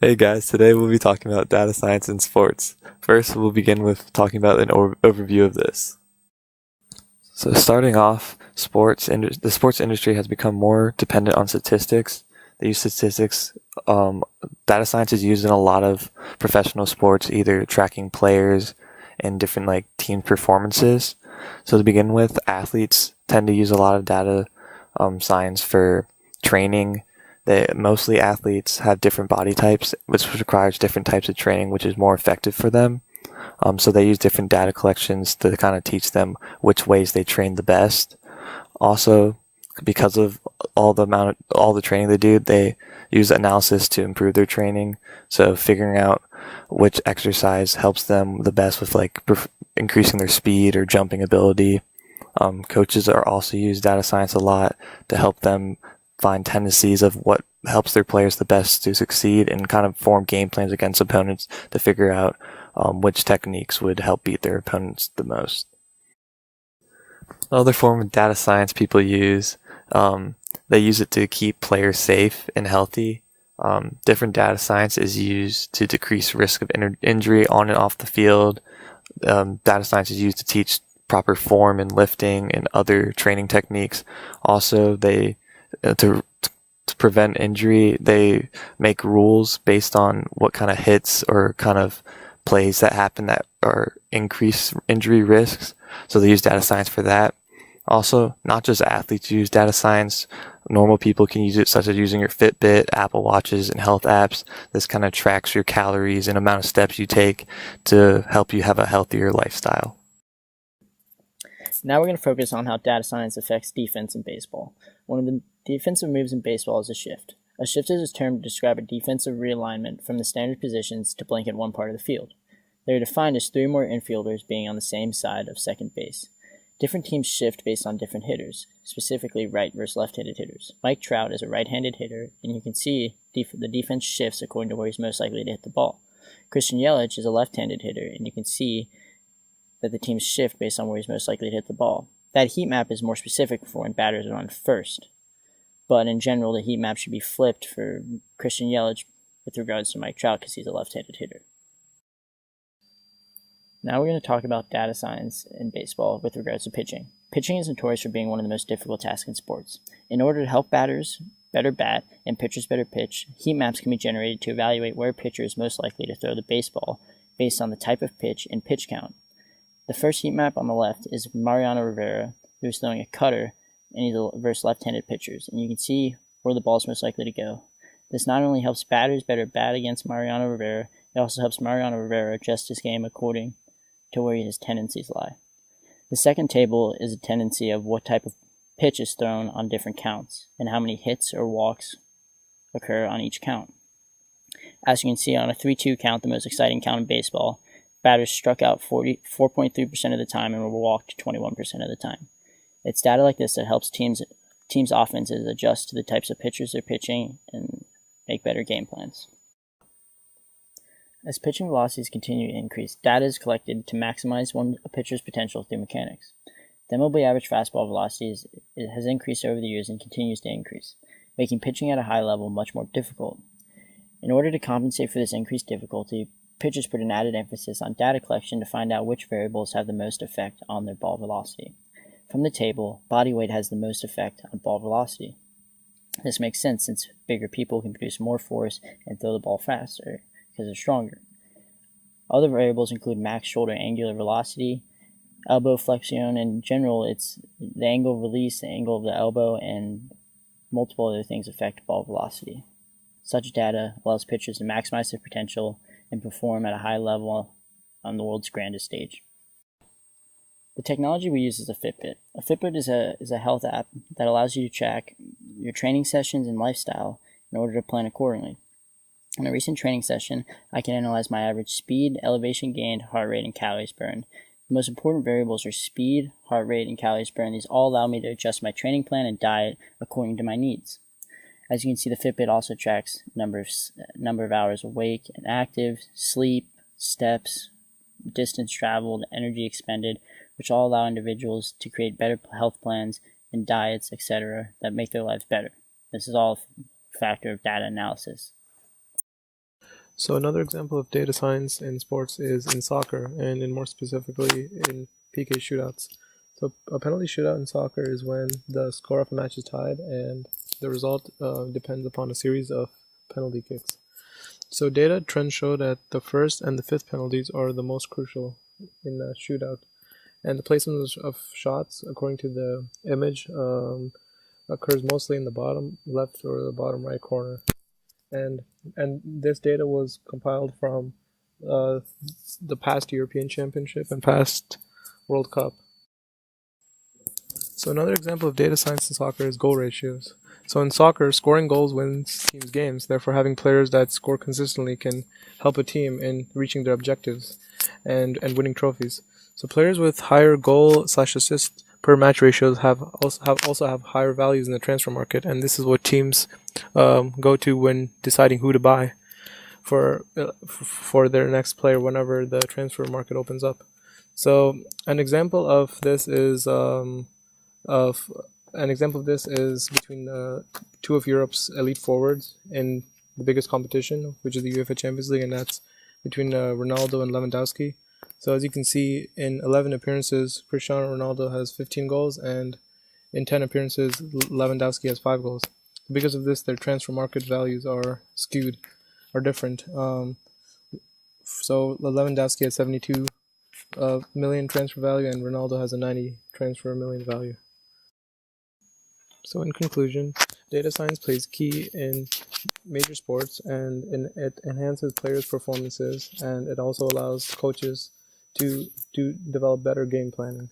Hey guys, today we'll be talking about data science in sports. First, we'll begin with talking about an overview of this. So, starting off, the sports industry has become more dependent on statistics. They use statistics. Data science is used in a lot of professional sports, either tracking players and different team performances. So, to begin with, athletes tend to use a lot of data science for training. Mostly athletes have different body types, which requires different types of training, which is more effective for them. So they use different data collections to kind of teach them which ways they train the best. Also, because of all the training they do, they use analysis to improve their training. So figuring out which exercise helps them the best with increasing their speed or jumping ability. Coaches are also use data science a lot to help them find tendencies of what helps their players the best to succeed and kind of form game plans against opponents to figure out which techniques would help beat their opponents the most. Another form of data science people use, they use it to keep players safe and healthy. Different data science is used to decrease risk of injury on and off the field. Data science is used to teach proper form and lifting and other training techniques. Also, they to prevent injury, they make rules based on what kind of hits or kind of plays that happen that are increase injury risks. So they use data science for that. Also, not just athletes use data science. Normal people can use it, such as using your Fitbit, Apple Watches, and health apps. This kind of tracks your calories and amount of steps you take to help you have a healthier lifestyle. Now we're going to focus on how data science affects defense in baseball. One of the defensive moves in baseball is a shift. A shift is a term to describe a defensive realignment from the standard positions to blanket one part of the field. They are defined as three or more infielders being on the same side of second base. Different teams shift based on different hitters, specifically right versus left-handed hitters. Mike Trout is a right-handed hitter, and you can see the defense shifts according to where he's most likely to hit the ball. Christian Yelich is a left-handed hitter, and you can see that the teams shift based on where he's most likely to hit the ball. That heat map is more specific for when batters are on first, but in general, the heat map should be flipped for Christian Yelich with regards to Mike Trout because he's a left-handed hitter. Now we're going to talk about data science in baseball with regards to pitching. Pitching is notorious for being one of the most difficult tasks in sports. In order to help batters better bat and pitchers better pitch, heat maps can be generated to evaluate where a pitcher is most likely to throw the baseball based on the type of pitch and pitch count. The first heat map on the left is Mariano Rivera, who's throwing a cutter, and he's versus left-handed pitchers, and you can see where the ball is most likely to go. This not only helps batters better bat against Mariano Rivera, it also helps Mariano Rivera adjust his game according to where his tendencies lie. The second table is a tendency of what type of pitch is thrown on different counts, and how many hits or walks occur on each count. As you can see on a 3-2 count, the most exciting count in baseball, batters struck out 4.3% of the time and were walked 21% of the time. It's data like this that helps teams' offenses adjust to the types of pitchers they're pitching and make better game plans. As pitching velocities continue to increase, data is collected to maximize a pitcher's potential through mechanics. The MLB average fastball velocity has increased over the years and continues to increase, making pitching at a high level much more difficult. In order to compensate for this increased difficulty, pitchers put an added emphasis on data collection to find out which variables have the most effect on their ball velocity. From the table, body weight has the most effect on ball velocity. This makes sense since bigger people can produce more force and throw the ball faster because they're stronger. Other variables include max shoulder angular velocity, elbow flexion. In general, it's the angle of release, the angle of the elbow, and multiple other things affect ball velocity. Such data allows pitchers to maximize their potential and perform at a high level on the world's grandest stage. The technology we use is a Fitbit. A Fitbit is a health app that allows you to track your training sessions and lifestyle in order to plan accordingly. In a recent training session, I can analyze my average speed, elevation gained, heart rate, and calories burned. The most important variables are speed, heart rate, and calories burned. These all allow me to adjust my training plan and diet according to my needs. As you can see, the Fitbit also tracks number of hours awake and active, sleep, steps, distance traveled, energy expended, which all allow individuals to create better health plans and diets, etc., that make their lives better. This is all a factor of data analysis. So another example of data science in sports is in soccer, and in more specifically in PK shootouts. So a penalty shootout in soccer is when the score of a match is tied and the result depends upon a series of penalty kicks. So data trends show that the first and the fifth penalties are the most crucial in a shootout. And the placement of shots, according to the image, occurs mostly in the bottom left or the bottom right corner. And this data was compiled from the past European Championship and past World Cup. So another example of data science in soccer is goal ratios. So in soccer, scoring goals wins teams games. Therefore, having players that score consistently can help a team in reaching their objectives and winning trophies. So players with higher goal/assist per match ratios also have higher values in the transfer market, and this is what teams go to when deciding who to buy for their next player whenever the transfer market opens up. So an example of this is between two of Europe's elite forwards in the biggest competition, which is the UEFA Champions League, and that's between Ronaldo and Lewandowski. So as you can see, in 11 appearances, Cristiano Ronaldo has 15 goals, and in 10 appearances, Lewandowski has 5 goals. Because of this, their transfer market values are skewed, are different. So Lewandowski has 72 million transfer value, and Ronaldo has a 90 transfer million value. So in conclusion, data science plays key in major sports, and it enhances players' performances, and it also allows coaches to develop better game planning.